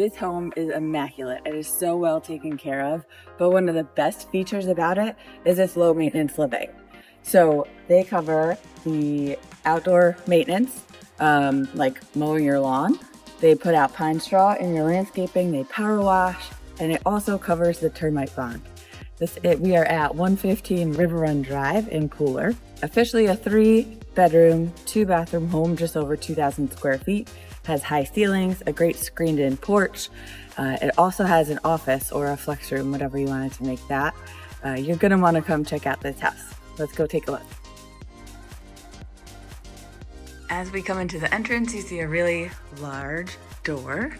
This home is immaculate. It is so well taken care of, but one of the best features about it is its low maintenance living. So they cover the outdoor maintenance, like mowing your lawn. They put out pine straw in your landscaping, they power wash, and it also covers the termite bond. We are at 115 River Run Drive in Pooler, officially a 3-bedroom, 2-bathroom home, just over 2,000 square feet. Has high ceilings, a great screened-in porch. It also has an office or a flex room, whatever you wanted to make that. You're gonna wanna come check out this house. Let's go take a look. As we come into the entrance, you see a really large door,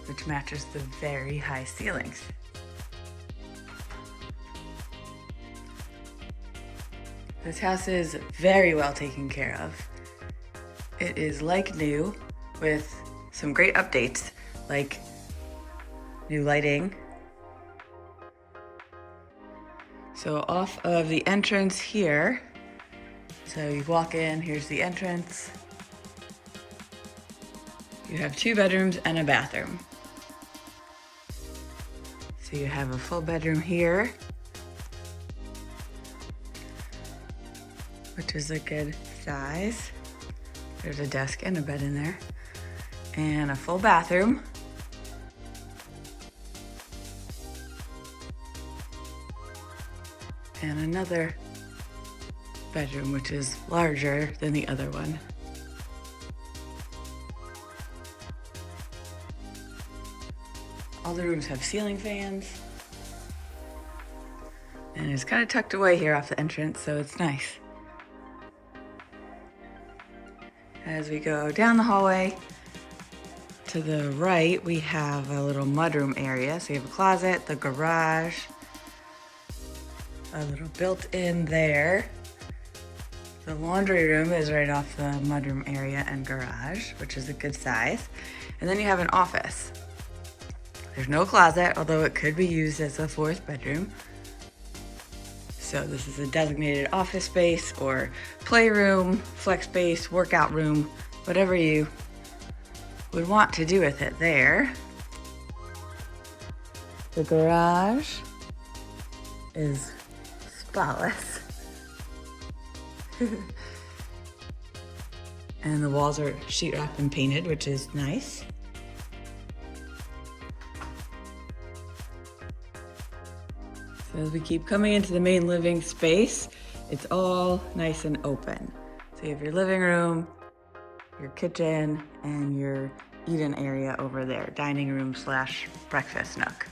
which matches the very high ceilings. This house is very well taken care of. It is like new with some great updates, like new lighting. So off of the entrance here, so you walk in, here's the entrance. You have 2 bedrooms and a bathroom. So you have a full bedroom here, which is a good size. There's a desk and a bed in there, and a full bathroom. And another bedroom, which is larger than the other one. All the rooms have ceiling fans. And it's kind of tucked away here off the entrance, so it's nice. As we go down the hallway, to the right, we have a little mudroom area. So you have a closet, the garage, a little built-in there. The laundry room is right off the mudroom area and garage, which is a good size. And then you have an office. There's no closet, although it could be used as a 4th bedroom. So this is a designated office space or playroom, flex space, workout room, whatever you would want to do with it there. The garage is spotless. And the walls are sheetrock and painted, which is nice. So as we keep coming into the main living space, it's all nice and open. So you have your living room, your kitchen, and your eat-in area over there, dining room / breakfast nook.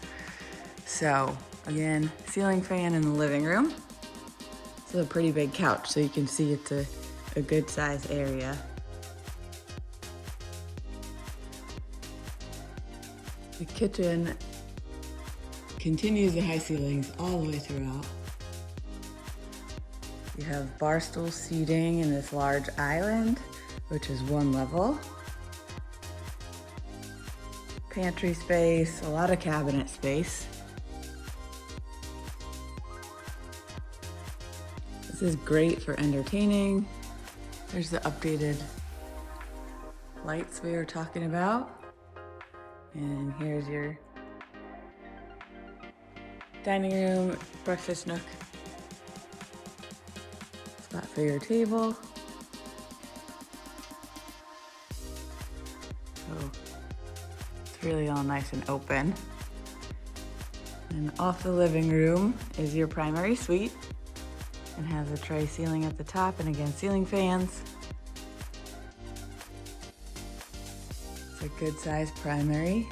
So again, ceiling fan in the living room. It's a pretty big couch, so you can see it's a good size area. The kitchen continues the high ceilings all the way throughout. You have bar stool seating in this large island, which is 1 level. Pantry space, a lot of cabinet space. This is great for entertaining. There's the updated lights we were talking about. And here's your dining room, breakfast nook. Spot for your table. So it's really all nice and open. And off the living room is your primary suite. And has a tray ceiling at the top, and again, ceiling fans. It's a good size primary.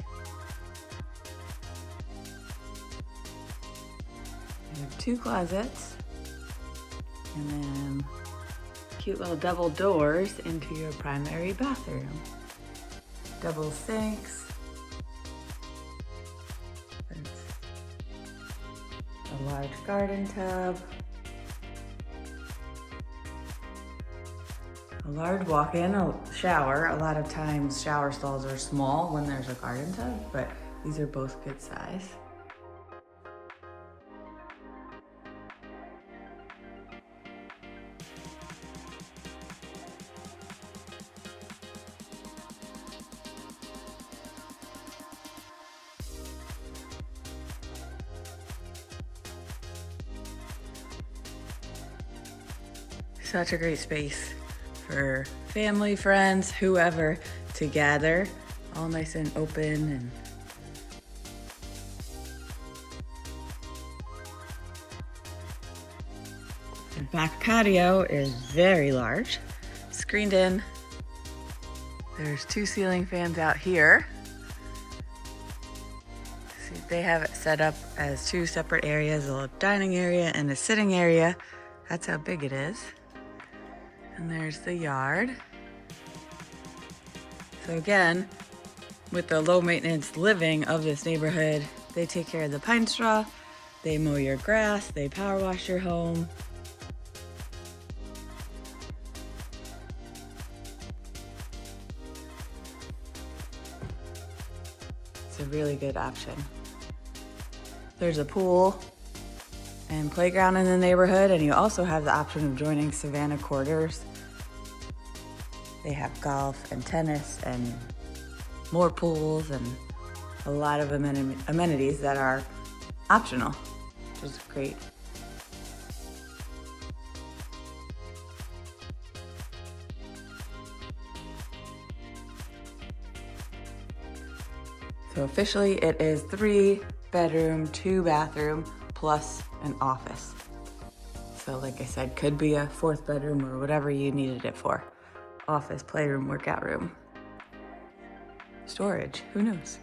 You have 2 closets, and then cute little double doors into your primary bathroom. Double sinks. A large garden tub. A large walk-in, a shower. A lot of times shower stalls are small when there's a garden tub, but these are both good size. Such a great space for family, friends, whoever to gather. All nice and open. And the back patio is very large, screened in. There's 2 ceiling fans out here. See, they have it set up as 2 separate areas, a little dining area and a sitting area. That's how big it is. And there's the yard. So again, with the low maintenance living of this neighborhood, they take care of the pine straw, they mow your grass, they power wash your home. It's a really good option. There's a pool and playground in the neighborhood, and you also have the option of joining Savannah Quarters. They have golf and tennis and more pools and a lot of amenities that are optional, which is great. So officially it is 3 bedroom, 2 bathroom, plus an office. So like I said, could be a 4th bedroom or whatever you needed it for. Office, playroom, workout room, storage, who knows?